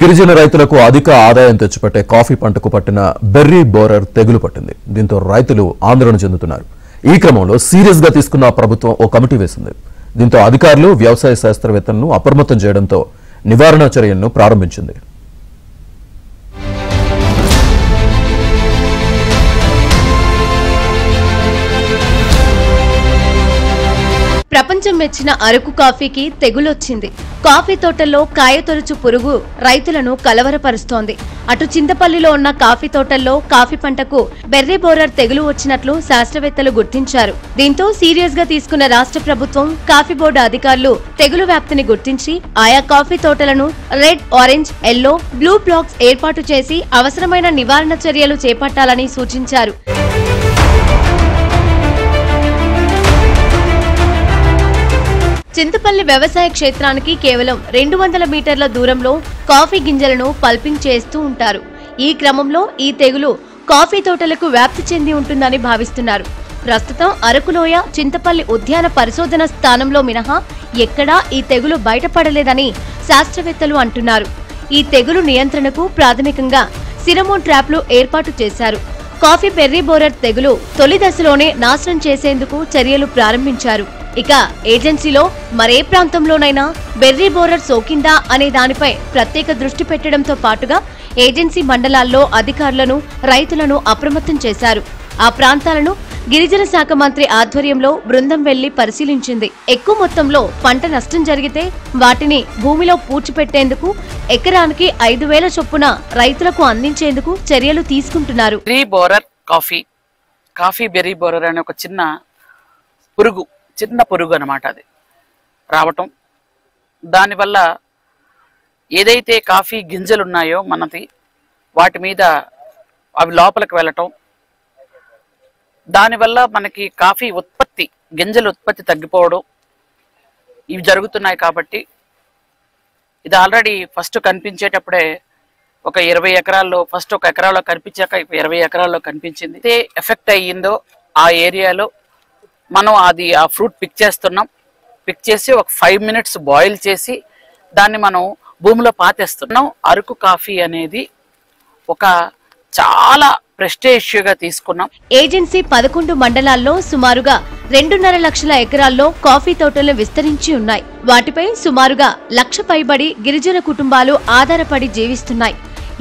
గిరిజన రైతులకు అధిక ఆదాయం తెచ్చిపెట్టే కాఫీ పంటకు పట్టిన బెర్రీ బోరర్ తెగులు పట్టింది. దీంతో రైతులు ఆందోళన చెందుతున్నారు. ఈ క్రమంలో సీరియస్ గా తీసుకున్న ప్రభుత్వం ఓ కమిటీ వేసింది. దీంతో అధికారులు వ్యవసాయ శాస్త్రవేత్తలను అప్రమత్తం చేయడంతో నివారణ చర్యలను ప్రారంభించింది. ప్రపంచం మెచ్చిన అరకు కాఫీకి తెగులొచ్చింది. కాఫీ తోటల్లో కాయతొలుచు పురుగు రైతులను కలవరపరుస్తోంది. అటు చింతపల్లిలో ఉన్న కాఫీ తోటల్లో కాఫీ పంటకు బెర్రీ బోరర్ తెగులు వచ్చినట్లు శాస్త్రవేత్తలు గుర్తించారు. దీంతో సీరియస్ గా తీసుకున్న రాష్ట్ర ప్రభుత్వం, కాఫీ బోర్డు అధికారులు తెగులు వ్యాప్తిని గుర్తించి ఆయా కాఫీ తోటలను red, orange, yellow, blue blocks ఏర్పాటు చేసి అవసరమైన నివారణ చర్యలు చేపట్టాలని సూచించారు. చింతపల్లి వ్యవసాయ క్షేత్రానికి కేవలం 200 మీటర్ల దూరంలో కాఫీ గింజలను పల్పింగ్ చేస్తూ ఉంటారు. ఈ క్రమంలో ఈ తెగులు కాఫీ తోటలకు వ్యాప్తి చెంది ఉంటుందని భావిస్తున్నారు. ప్రస్తుతం అరకులోయ, చింతపల్లి ఉద్యాన పరిశోధన స్థానంలో మినహా ఎక్కడా ఈ తెగులు బయటపడలేదని శాస్త్రవేత్తలు అంటున్నారు. ఈ తెగులు నియంత్రణకు ప్రాథమికంగా సిరమోన్ ట్రాప్లు ఏర్పాటు చేశారు. కాఫీ బెర్రీ బోరర్ తెగులు తొలి దశలోనే నాశనం చేసేందుకు చర్యలు ప్రారంభించారు. ఇక ఏజెన్సీలో మరే ప్రాంతంలోనైనా బెర్రీ బోరర్ సోకిందా అనే దానిపై ప్రత్యేక దృష్టి పెట్టడంతో పాటుగా ఏజెన్సీ మండలాల్లో అధికారులను, రైతులను అప్రమత్తం చేశారు. ఆ ప్రాంతాలను గిరిజన శాఖ మంత్రి ఆధ్వర్యంలో బృందం వెళ్లి పరిశీలించింది. ఎక్కువ మొత్తంలో పంట నష్టం జరిగితే వాటిని భూమిలో పూడ్చిపెట్టేందుకు ఎకరానికి 5,000 చొప్పున రైతులకు అందించేందుకు చర్యలు తీసుకుంటున్నారు. కాఫీ బెర్రీ బోరర్ అనే ఒక చిన్న పురుగు అన్నమాట. అది రావటం, దానివల్ల ఏదైతే కాఫీ గింజలు ఉన్నాయో మనది వాటి మీద అవి లోపలికి వెళ్ళటం, దానివల్ల మనకి కాఫీ గింజల ఉత్పత్తి తగ్గిపోవడం ఇవి జరుగుతున్నాయి. కాబట్టి ఇది ఆల్రెడీ ఫస్ట్ కనిపించేటప్పుడే ఒక 20 ఎకరాల్లో, ఫస్ట్ ఒక ఎకరాల్లో కనిపించాక 20 ఎకరాల్లో కనిపించింది. అయితే ఎఫెక్ట్ అయ్యిందో ఆ ఏరియాలో మనం ఆ ఫ్రూట్ పిక్ చేస్తున్నాం. పిక్ చేసి ఒక 5 మినిట్స్ బాయిల్ చేసి దాన్ని మనం భూమిలో పాతేస్తున్నాం. అరకు కాఫీ అనేది ఒక చాలా ప్రెస్టీజియస్గా తీసుకున్నాం. ఏజెన్సీ 11 మండలాల్లో సుమారుగా 2.5 లక్షల ఎకరాల్లో కాఫీ తోటలు విస్తరించి ఉన్నాయి. వాటిపై సుమారుగా 1,00,000 పైబడి గిరిజన కుటుంబాలు ఆధారపడి జీవిస్తున్నాయి.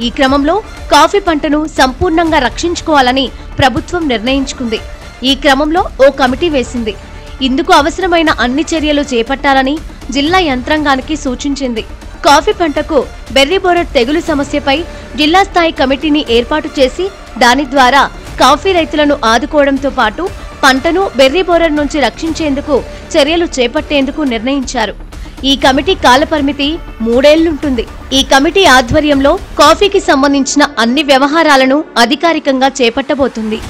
ఈ క్రమంలో కాఫీ పంటను సంపూర్ణంగా రక్షించుకోవాలని ప్రభుత్వం నిర్ణయించుకుంది. ఈ క్రమంలో ఓ కమిటీ వేసింది. ఇందుకు అవసరమైన అన్ని చర్యలు చేపట్టాలని జిల్లా యంత్రాంగానికి సూచించింది. కాఫీ పంటకు బెర్రీ బోరర్ తెగులు సమస్యపై జిల్లా స్థాయి కమిటీని ఏర్పాటు చేసి దాని ద్వారా కాఫీ రైతులను ఆదుకోవడంతో పాటు పంటను బెర్రీ బోరర్ నుంచి రక్షించేందుకు చర్యలు చేపట్టేందుకు నిర్ణయించారు. ఈ కమిటీ కాలపరిమితి 3 ఏళ్లుంటుంది. ఈ కమిటీ ఆధ్వర్యంలో కాఫీకి సంబంధించిన అన్ని వ్యవహారాలను అధికారికంగా చేపట్టబోతుంది.